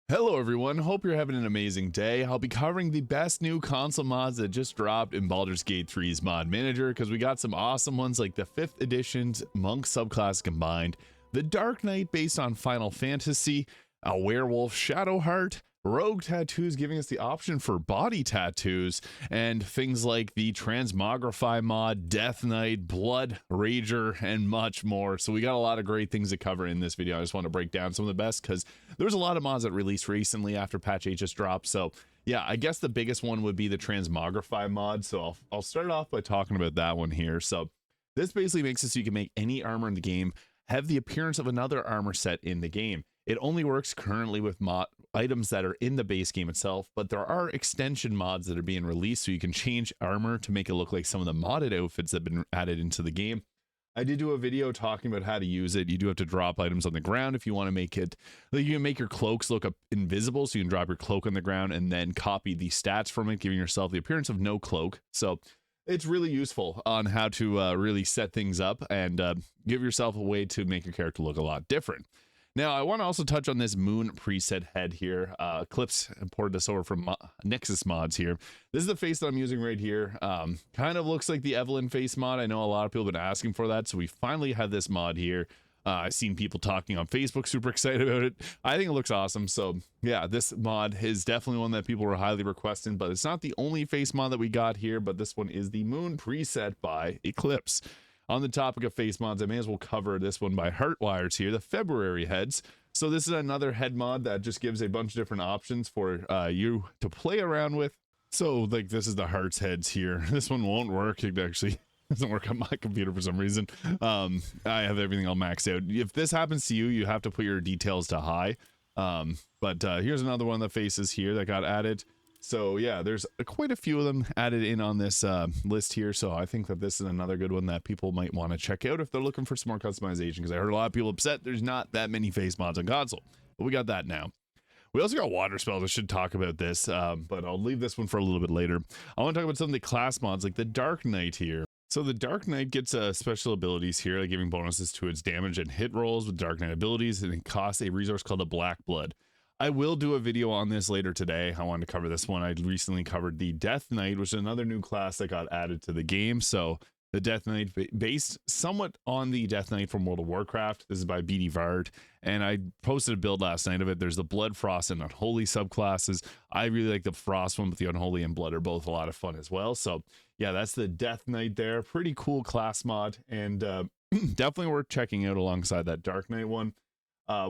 Hello everyone, hope you're having an amazing day. I'll be covering the best new console mods that just dropped in Baldur's Gate 3's mod manager, because we got some awesome ones like the 5th edition's Monk subclass combined, the Dark Knight based on Final Fantasy, a werewolf Shadowheart, rogue tattoos giving us the option for body tattoos, and things like the Transmogrify mod, Death Knight, Blood Rager, and much more. So we got a lot of great things to cover in this video. I just want to break down some of the best because there's a lot of mods that released recently after patch 8 just dropped. So yeah, I guess the biggest one would be the Transmogrify mod. So I'll start off by talking about that one here. So this basically makes it so you can make any armor in the game have the appearance of another armor set in the game. It only works currently with items that are in the base game itself, but there are extension mods that are being released so you can change armor to make it look like some of the modded outfits that have been added into the game. I did do a video talking about how to use it. You do have to drop items on the ground if you want to make it. Like you can make your cloaks look invisible, so you can drop your cloak on the ground and then copy the stats from it, giving yourself the appearance of no cloak. So it's really useful on how to really set things up and give yourself a way to make your character look a lot different. Now, I want to also touch on this moon preset head here. Eclipse imported this over from Nexus mods here. This is the face that I'm using right here. Kind of looks like the Evelyn face mod. I know a lot of people have been asking for that, so we finally have this mod here. I've seen people talking on Facebook, super excited about it. I think it looks awesome. So yeah, this mod is definitely one that people were highly requesting, but it's not the only face mod that we got here, but this one is the moon preset by Eclipse. On the topic of face mods, I may as well cover this one by Heartwires here, the February heads. So this is another head mod that just gives a bunch of different options for you to play around with. So like this is the Hearts heads here. This one won't work. It actually doesn't work on my computer for some reason. I have everything all maxed out. If this happens to you, you have to put your details to high. But here's another one of the faces here that got added. So yeah, there's quite a few of them added in on this list here. So I think that this is another good one that people might want to check out if they're looking for some more customization, because I heard a lot of people upset there's not that many face mods on console, but we got that now. We also got water spells. I should talk about this, but I'll leave this one for a little bit later. I want to talk about some of the class mods like the Dark Knight here. So the Dark Knight gets special abilities here, like giving bonuses to its damage and hit rolls with Dark Knight abilities, and it costs a resource called a Black Blood. I will do a video on this later today. I wanted to cover this one. I recently covered the Death Knight, which is another new class that got added to the game. So the Death Knight, based somewhat on the Death Knight from World of Warcraft. This is by BD Vard, and I posted a build last night of it. There's the Blood, Frost, and Unholy subclasses. I really like the Frost one, but the Unholy and Blood are both a lot of fun as well. So yeah, that's the Death Knight there. Pretty cool class mod, and definitely worth checking out alongside that Dark Knight one.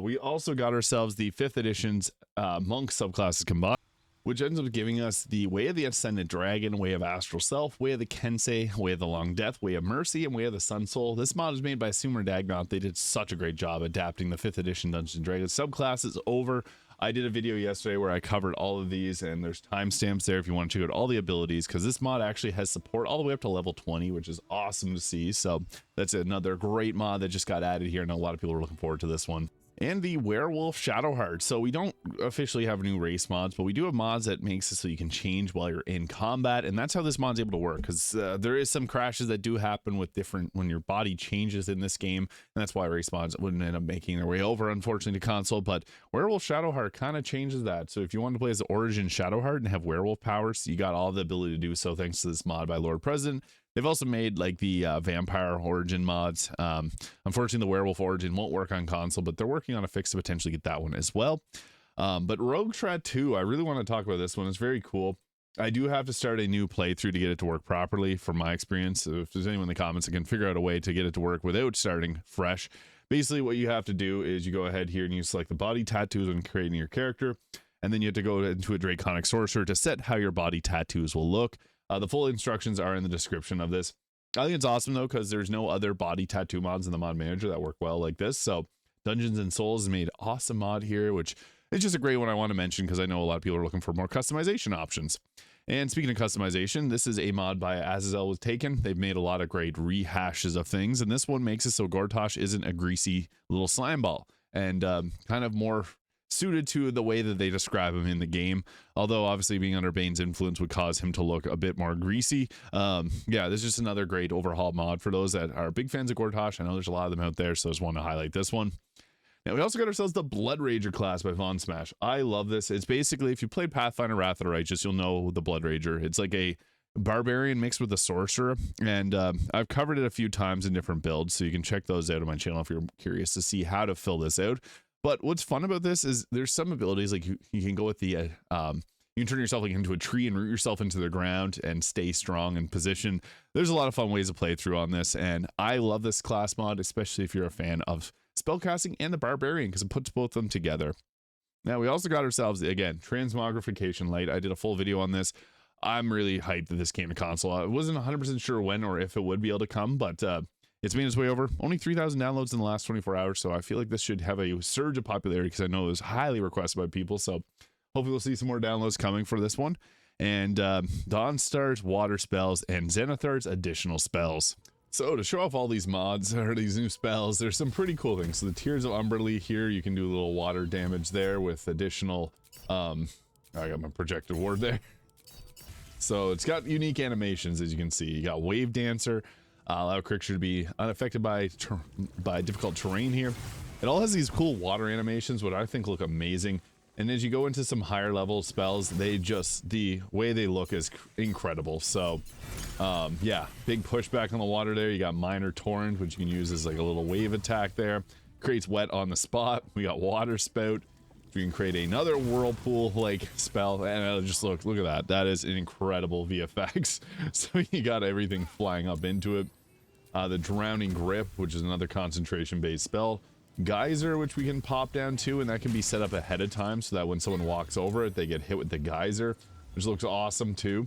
We also got ourselves the 5th edition's Monk subclasses combined, which ends up giving us the Way of the Ascendant Dragon, Way of Astral Self, Way of the Kensei, Way of the Long Death, Way of Mercy, and Way of the Sun Soul. This mod is made by Sumer Dagnauth. They did such a great job adapting the 5th edition Dungeons & Dragons subclasses over. I did a video yesterday where I covered all of these, and there's timestamps there if you want to check out all the abilities, because this mod actually has support all the way up to level 20, which is awesome to see. So that's another great mod that just got added here, and a lot of people are looking forward to this one. And the Werewolf Shadowheart. So we don't officially have new race mods, but we do have mods that makes it so you can change while you're in combat, and that's how this mod's able to work, because there is some crashes that do happen with different when your body changes in this game, and that's why race mods wouldn't end up making their way over, unfortunately, to console. But Werewolf Shadowheart kind of changes that. So if you want to play as the Origin Shadowheart and have werewolf powers, you got all the ability to do so thanks to this mod by Lord President. They've also made like the Vampire Origin mods. Unfortunately, the Werewolf Origin won't work on console, but they're working on a fix to potentially get that one as well. But Rogue Trad 2, I really want to talk about this one. It's very cool. I do have to start a new playthrough to get it to work properly, from my experience. So if there's anyone in the comments that can figure out a way to get it to work without starting fresh, basically what you have to do is you go ahead here and you select the body tattoos when creating your character, and then you have to go into a Draconic Sorcerer to set how your body tattoos will look. The full instructions are in the description of this. I think it's awesome though, because there's no other body tattoo mods in the mod manager that work well like this. So Dungeons and Souls has made awesome mod here, which is just a great one I want to mention because I know a lot of people are looking for more customization options. And speaking of customization, this is a mod by Azazel was Taken. They've made a lot of great rehashes of things, and this one makes it so Gortosh isn't a greasy little slime ball, and kind of more suited to the way that they describe him in the game, although obviously being under Bane's influence would cause him to look a bit more greasy. Yeah, this is just another great overhaul mod for those that are big fans of Gortosh. I know there's a lot of them out there, so I just want to highlight this one. And we also got ourselves the Blood Rager class by Von Smash. I love this. It's basically, if you played Pathfinder Wrath of the Righteous, you'll know the Blood Rager. It's like a barbarian mixed with a sorcerer, and I've covered it a few times in different builds, so you can check those out on my channel if you're curious to see how to fill this out. But what's fun about this is there's some abilities like you can go with the you can turn yourself like into a tree and root yourself into the ground and stay strong in position. There's a lot of fun ways to play through on this, and I love this class mod, especially if you're a fan of spellcasting and the barbarian, because it puts both of them together. Now we also got ourselves, again, Transmogrification Light. I did a full video on this. I'm really hyped that this came to console. I wasn't 100% sure when or if it would be able to come, but it's made its way over. Only 3,000 downloads in the last 24 hours, so I feel like this should have a surge of popularity because I know it was highly requested by people, so hopefully we'll see some more downloads coming for this one. And Dawnstar's water spells and Xanathar's additional spells. So to show off all these mods or these new spells, there's some pretty cool things. So the Tears of Umberlee here, you can do a little water damage there with additional, I got my projected ward there. So it's got unique animations, as you can see. You got Wave Dancer, allow a creature to be unaffected by difficult terrain here. It all has these cool water animations, what I think look amazing. And as you go into some higher level spells, they just, the way they look is incredible. So yeah, big pushback on the water there. You got Minor Torrent, which you can use as like a little wave attack there. Creates wet on the spot. We got Water Spout. We can create another whirlpool like spell, and just look at that. That is an incredible VFX. So you got everything flying up into it. The Drowning Grip, which is another concentration based spell. Geyser, which we can pop down to, and that can be set up ahead of time so that when someone walks over it, they get hit with the geyser, which looks awesome too.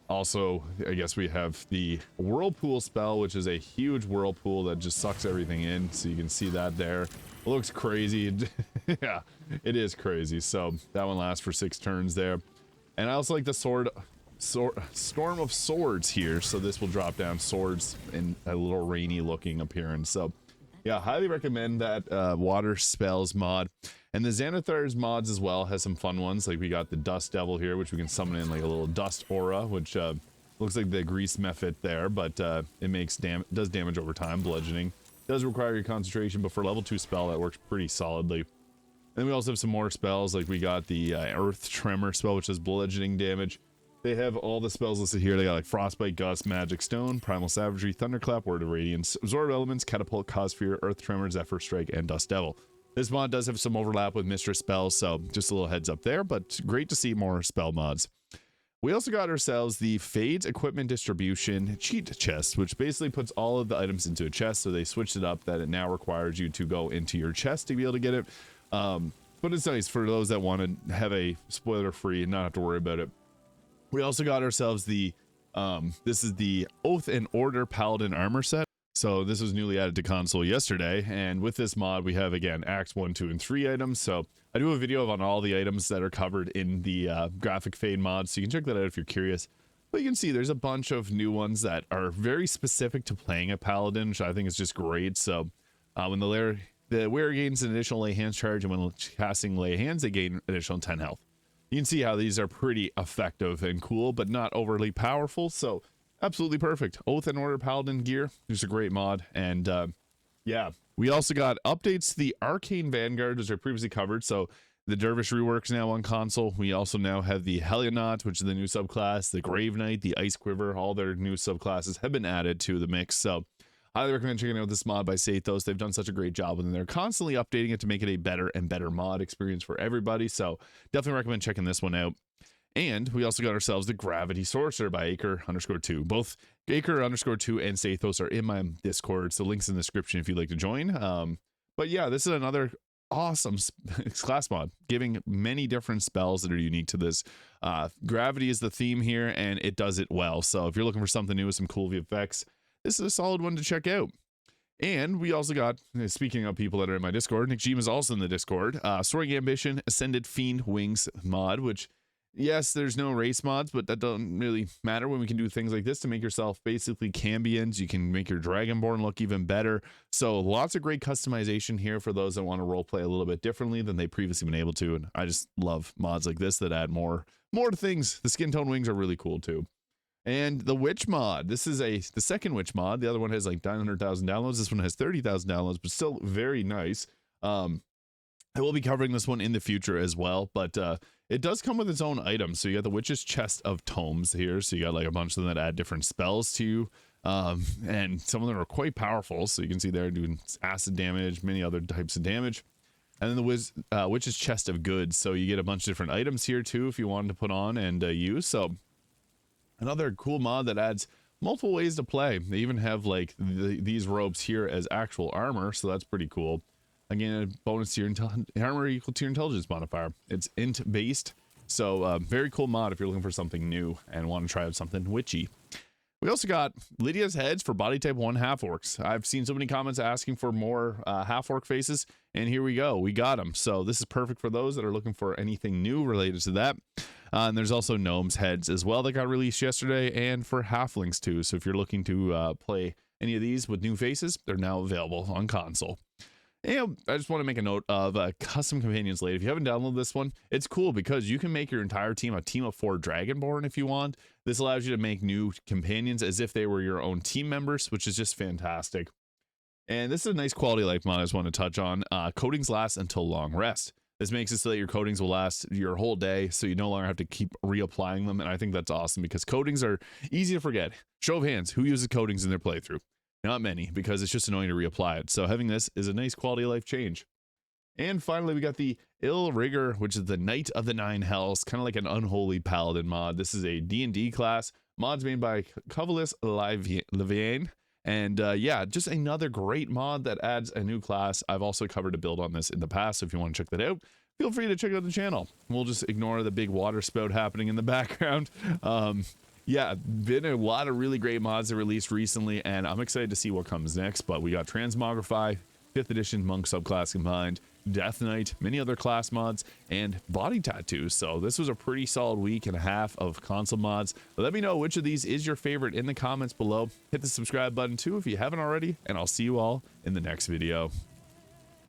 Also, I guess we have the Whirlpool spell, which is a huge whirlpool that just sucks everything in. So you can see that there. It looks crazy. Yeah, it is crazy. So that one lasts for 6 turns there. And I also like the Storm of Swords here. So this will drop down swords in a little rainy looking appearance. So yeah, highly recommend that water spells mod. And the Xanathar's mods as well has some fun ones. Like we got the Dust Devil here, which we can summon in like a little dust aura, which looks like the Grease Mephit there, but it does damage over time, bludgeoning. Does require your concentration, but for level 2 spell, that works pretty solidly. And then we also have some more spells, like we got the Earth Tremor spell, which does bludgeoning damage. They have all the spells listed here. They got like Frostbite, Gust, Magic Stone, Primal Savagery, Thunderclap, Word of Radiance, Absorb Elements, Catapult, Cause Fear, Earth Tremor, Zephyr Strike, and Dust Devil. This mod does have some overlap with Mistress spells, so just a little heads up there, but great to see more spell mods. We also got ourselves the Fade's Equipment Distribution Cheat Chest, which basically puts all of the items into a chest, so they switched it up that it now requires you to go into your chest to be able to get it. But it's nice for those that want to have a spoiler-free and not have to worry about it. We also got ourselves the, this is the Oath and Order Paladin Armor set. So this was newly added to console yesterday, and with this mod we have again Acts 1, 2, and 3 items. So I do a video on all the items that are covered in the graphic fade mod, so you can check that out if you're curious. But you can see there's a bunch of new ones that are very specific to playing a paladin, which I think is just great. So when the wearer gains an additional lay hands charge, and when casting lay hands they gain additional 10 health. You can see how these are pretty effective and cool, but not overly powerful. So absolutely perfect. Oath and Order Paladin gear, just a great mod. And yeah, we also got updates to the Arcane Vanguard, which I previously covered. So the Dervish reworks now on console. We also now have the Helionaut, which is the new subclass, the Grave Knight, the Ice Quiver. All their new subclasses have been added to the mix. So highly recommend checking out this mod by Sathos. They've done such a great job, and they're constantly updating it to make it a better and better mod experience for everybody. So definitely recommend checking this one out. And we also got ourselves the Gravity Sorcerer by Acre_2. Both Acre_2 and Sathos are in my Discord, so links in the description if you'd like to join. But yeah, this is another awesome class mod, giving many different spells that are unique to this. Gravity is the theme here, and it does it well. So if you're looking for something new with some cool VFX, this is a solid one to check out. And we also got, speaking of people that are in my Discord, Nick Gem is also in the Discord. Soaring Ambition Ascended Fiend Wings mod, which, yes, there's no race mods, but that doesn't really matter when we can do things like this to make yourself basically Cambions. You can make your Dragonborn look even better. So lots of great customization here for those that want to roleplay a little bit differently than they've previously been able to. And I just love mods like this that add more things. The skin tone wings are really cool too. And the Witch mod, this is the second Witch mod. The other one has like 900,000 downloads. This one has 30,000 downloads, but still very nice. I will be covering this one in the future as well, but it does come with its own items. So you got the Witch's Chest of Tomes here. So you got like a bunch of them that add different spells to you. And some of them are quite powerful. So you can see they're doing acid damage, many other types of damage. And then the Witch's Chest of Goods. So you get a bunch of different items here too if you wanted to put on and use. So another cool mod that adds multiple ways to play. They even have like these robes here as actual armor. So that's pretty cool. Again, a bonus to your armor equal to your intelligence modifier. It's int based. So very cool mod if you're looking for something new and want to try out something witchy. We also got Lydias Heads for body type 1 half orcs. I've seen so many comments asking for more half orc faces, and here we go. We got them. So this is perfect for those that are looking for anything new related to that. And there's also gnomes heads as well that got released yesterday, and for halflings too. So if you're looking to play any of these with new faces, they're now available on console. And I just want to make a note of custom companions late. If you haven't downloaded this one, it's cool because you can make your entire team a team of 4 Dragonborn if you want. This allows you to make new companions as if they were your own team members, which is just fantastic. And this is a nice quality of life mod I just want to touch on. Coatings last until long rest. This makes it so that your coatings will last your whole day, so you no longer have to keep reapplying them. And I think that's awesome because coatings are easy to forget. Show of hands, who uses coatings in their playthrough? Not many, because it's just annoying to reapply it. So having this is a nice quality of life change. And finally, we got the Ill Rigger, which is the Knight of the Nine Hells, kind of like an unholy paladin mod. This is a D&D class. Mods made by Covalis Leviane. And yeah, just another great mod that adds a new class. I've also covered a build on this in the past, so if you want to check that out, feel free to check out the channel. We'll just ignore the big water spout happening in the background. Yeah, been a lot of really great mods that released recently, and I'm excited to see what comes next. But we got Transmogrify, 5th edition monk subclass combined, Death Knight, many other class mods, and body tattoos. So this was a pretty solid week and a half of console mods. Let me know which of these is your favorite in the comments below. Hit the subscribe button too if you haven't already, and I'll see you all in the next video.